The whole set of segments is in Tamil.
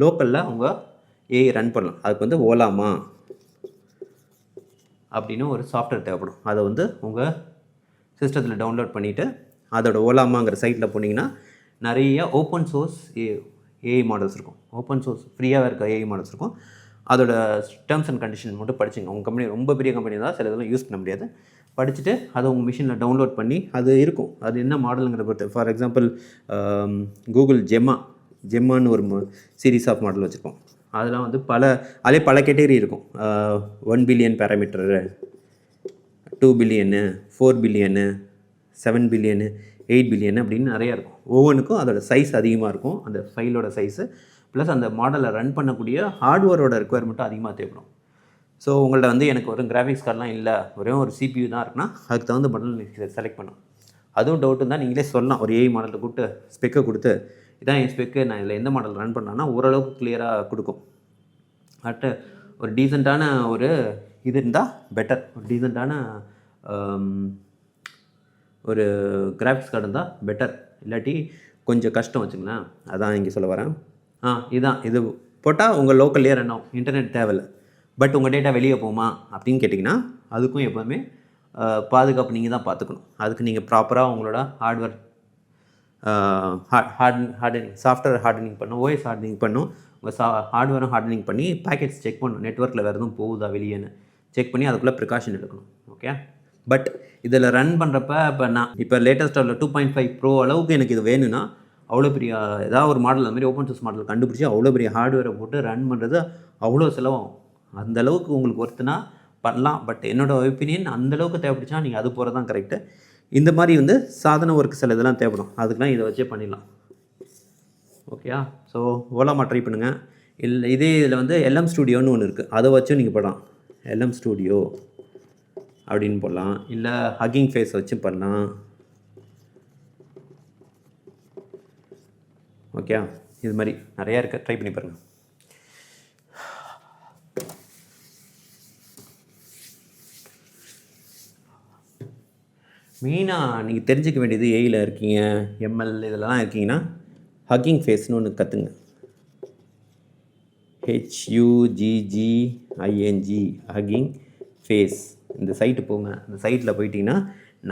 லோக்கலில் அவங்க ஏஐ ரன் பண்ணலாம். அதுக்கு வந்து ஓலாமா அப்படின்னு ஒரு சாஃப்ட்வேர் தேவைப்படும். அதை வந்து உங்கள் சிஸ்டத்தில் டவுன்லோட் பண்ணிவிட்டு அதோட ஓலாமாங்கிற சைட்டில் போனீங்கன்னா நிறைய ஓப்பன் சோர்ஸ் ஏஐ மாடல்ஸ் இருக்கும். ஓப்பன் சோர்ஸ் ஃப்ரீயாக இருக்க ஏஐ மாடல்ஸ் இருக்கும். அதோட டேர்ம்ஸ் அண்ட் கண்டிஷன் மட்டும் படிச்சுங்க. உங்கள் கம்பெனி ரொம்ப பெரிய கம்பெனி தான், சில இதெல்லாம் யூஸ் பண்ண முடியாது. படிச்சுட்டு அதை உங்கள் மிஷினில் டவுன்லோட் பண்ணி அது இருக்கும். அது என்ன மாடலுங்கிற பொறுத்து. ஃபார் எக்ஸாம்பிள் கூகுள் ஜெம்மான்னு ஒரு சீரீஸ் ஆஃப் மாடல் வச்சுருக்கோம். அதெல்லாம் வந்து அதிலே பல கேட்டகரி இருக்கும். 1 billion parameter, 2 billion, 4 billion, 7 billion, 8 billion அப்படின்னு நிறையா இருக்கும். ஒவ்வொன்றுக்கும் அதோட சைஸ் அதிகமாக இருக்கும், அந்த ஃபைலோட சைஸு. ப்ளஸ் அந்த மாடலை ரன் பண்ணக்கூடிய ஹார்ட்வேரோட ரெக்குயர்மெண்ட்டும் அதிகமாக தேவைப்படும். ஸோ உங்கள்ட்ட வந்து எனக்கு ஒரு கிராஃபிக்ஸ் கார்டெலாம் இல்லை, ஒரே ஒரு CPU தான் இருக்குன்னா அதுக்கு தகுந்த மாடல் நீங்கள் செலக்ட் பண்ணணும். அதுவும் டவுட் இருந்தால் நீங்களே சொல்லலாம். ஒரு ஏஐ மாடலை கூப்பிட்டு ஸ்பெக்கை கொடுத்து இதான் என் ஸ்பெக்கு, நான் இதில் எந்த மாடல் ரன் பண்ணான்னா ஓரளவுக்கு கிளியராக கொடுக்கும். அட்டு ஒரு டீசெண்டான ஒரு இது இருந்தால் பெட்டர். ஒரு டீசெண்டான ஒரு கிராஃபிக்ஸ் கார்டு இருந்தால் பெட்டர். இல்லாட்டி கொஞ்சம் கஷ்டம் வச்சுங்களேன். அதான் இங்கே சொல்ல வரேன். இது போட்டால் உங்கள் லோக்கல்லே ரன் ஆகும், இன்டர்நெட் தேவையில்லை. பட் உங்கள் டேட்டா வெளியே போகுமா அப்படின்னு கேட்டிங்கன்னா அதுக்கும் எப்போதுமே பாதுகாப்பு நீங்கள் தான் பார்த்துக்கணும். அதுக்கு நீங்கள் ப்ராப்பராக உங்களோட ஹார்ட்வேர் ஹார்டனிங், சாஃப்ட்வேர் ஹார்டனிங் பண்ணும், ஓஎஸ் ஹார்டனிங் பண்ணும். உங்கள் ஹார்ட்வேரும் ஹார்டனிங் பண்ணி பேக்கெட்ஸ் செக் பண்ணணும். நெட்ஒர்க்கில் வேறு எதுவும் போகுதா வெளியேன்னு செக் பண்ணி அதுக்குள்ளே ப்ரிகாஷன் எடுக்கணும். ஓகே. பட் இதில் ரன் பண்ணுறப்ப இப்போ லேட்டஸ்ட்டாக 2.5 ப்ரோ அளவுக்கு எனக்கு இது வேணும்னா அவ்வளோ பெரிய ஏதாவது ஒரு மாடல், அதுமாதிரி ஓப்பன் சோர்ஸ் மாடல் கண்டுபிடிச்சி அவ்வளோ பெரிய ஹார்ட்வேரை போட்டு ரன் பண்ணுறது அவ்வளோ செலவாகும். அந்தளவுக்கு உங்களுக்கு ஒர்த்துனா பண்ணலாம். பட் என்னோடய ஒப்பீனியன் அந்தளவுக்கு தேவைப்படுச்சா நீங்கள் அது போகிறது தான் கரெக்டு. இந்த மாதிரி வந்து சாதன ஒர்க் சில இதெல்லாம் தேவைப்படும். அதுக்கெலாம் இதை வச்சே பண்ணிடலாம். ஓகேயா? ஸோ ஓலாமா ட்ரை பண்ணுங்கள். இதில் வந்து எல்எம் ஸ்டூடியோன்னு ஒன்று இருக்குது, அதை வச்சும் நீங்கள் பண்ணலாம். எல்எம் ஸ்டூடியோ அப்படின்னு போடலாம். இல்லை ஹக்கிங் ஃபேஸ் வச்சு பண்ணலாம். ஓகே, இது மாதிரி நிறையா இருக்குது, ட்ரை பண்ணி பாருங்கள். மெயினாக நீங்கள் தெரிஞ்சிக்க வேண்டியது, ஏஐயில் இருக்கீங்க, எம்எல் இதெல்லாம் இருக்கீங்கன்னா ஹக்கிங் ஃபேஸ்னு ஒன்று கற்றுங்க. HUGGING hugging face. இந்த சைட்டு போங்க. அந்த சைட்டில் போயிட்டீங்கன்னா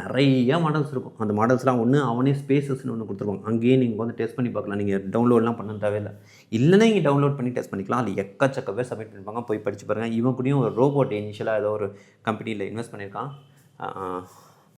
நிறைய மாடல்ஸ் இருக்கும். அந்த மாடல்ஸ்லாம் அவனே ஸ்பேசஸ்னு ஒன்று கொடுத்துருவாங்க. அங்கேயே நீங்கள் வந்து டெஸ்ட் பண்ணி பார்க்கலாம். நீங்கள் டவுன்லோட்லாம் பண்ண தேவையில்லை. இல்லைன்னா நீங்கள் டவுன்லோட் பண்ணி டெஸ்ட் பண்ணிக்கலாம். அது எக்கச்சக்க பேர் சப்மிட் பண்ணிப்பாங்க, போய் படித்து பாருங்கள். இவன் கூடயும் ஒரு ரோபோட் இனிஷியலாக ஏதோ ஒரு கம்பெனியில் இன்வெஸ்ட் பண்ணியிருக்கான்.